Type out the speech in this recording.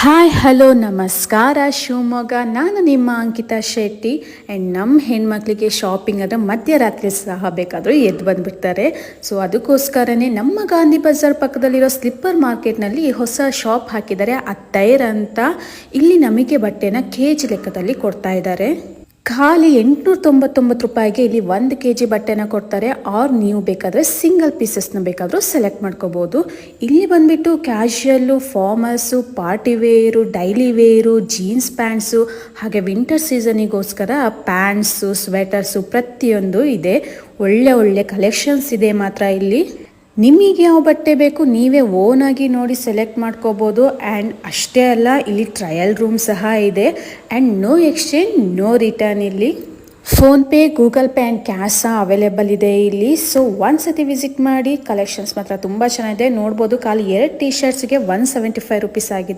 Hi hello ನಮಸ್ಕಾರ ಶಿವಮೊಗ್ಗ. ನಾನು ನಿಮ್ಮ ಅಂಕಿತಾ ಶೆಟ್ಟಿ. ಆ್ಯಂಡ್ ನಮ್ಮ ಹೆಣ್ಮಕ್ಳಿಗೆ ಶಾಪಿಂಗ್ ಅಂದರೆ ಮಧ್ಯರಾತ್ರಿ ಸಹ ಬೇಕಾದರೂ ಎದ್ದು ಬಂದುಬಿಡ್ತಾರೆ. ಸೊ ಅದಕ್ಕೋಸ್ಕರನೇ ನಮ್ಮ ಗಾಂಧಿ ಬಜಾರ್ ಪಕ್ಕದಲ್ಲಿರೋ ಸ್ಲಿಪ್ಪರ್ ಮಾರ್ಕೆಟ್ನಲ್ಲಿ ಹೊಸ ಶಾಪ್ ಹಾಕಿದ್ದಾರೆ. ಅತ್ತೈರ್ ಅಂತ. ಇಲ್ಲಿ ನಮಗೆ ಬಟ್ಟೆನ ಕೆಜಿ ಲೆಕ್ಕದಲ್ಲಿ ಕೊಡ್ತಾ ಇದ್ದಾರೆ. ಖಾಲಿ 899 ರೂಪಾಯಿಗೆ ಇಲ್ಲಿ 1 kg ಬಟ್ಟೆನ ಕೊಡ್ತಾರೆ. ಆರ್ ನೀವು ಬೇಕಾದರೆ ಸಿಂಗಲ್ ಪೀಸಸ್ನ ಬೇಕಾದರೂ ಸೆಲೆಕ್ಟ್ ಮಾಡ್ಕೋಬೋದು. ಇಲ್ಲಿ ಬಂದುಬಿಟ್ಟು casual, formals, party wear, daily wear, jeans pants, ಹಾಗೆ ವಿಂಟರ್ ಸೀಸನಿಗೋಸ್ಕರ ಪ್ಯಾಂಟ್ಸು, ಸ್ವೆಟರ್ಸು ಪ್ರತಿಯೊಂದು ಇದೆ. ಒಳ್ಳೆ ಕಲೆಕ್ಷನ್ಸ್ ಇದೆ ಮಾತ್ರ ಇಲ್ಲಿ. ನಿಮಗೆ ಯಾವ ಬಟ್ಟೆ ಬೇಕು ನೀವೇ ಓನಾಗಿ ನೋಡಿ ಸೆಲೆಕ್ಟ್ ಮಾಡ್ಕೋಬೋದು. ಆ್ಯಂಡ್ ಅಷ್ಟೇ ಅಲ್ಲ, ಇಲ್ಲಿ ಟ್ರಯಲ್ ರೂಮ್ ಸಹ ಇದೆ. And no exchange, no return. ಇಲ್ಲಿ PhonePe, Google Pay and cash ಸಹ ಅವೈಲೇಬಲ್ ಇದೆ ಇಲ್ಲಿ. ಸೊ ಒಂದ್ಸತಿ ವಿಸಿಟ್ ಮಾಡಿ. ಕಲೆಕ್ಷನ್ಸ್ ಮಾತ್ರ ತುಂಬ ಚೆನ್ನಾಗಿದೆ. ನೋಡ್ಬೋದು, ಖಾಲಿ 2 ಟೀ ಶರ್ಟ್ಸ್ಗೆ 175 ರೂಪೀಸ್ ಆಗಿದೆ.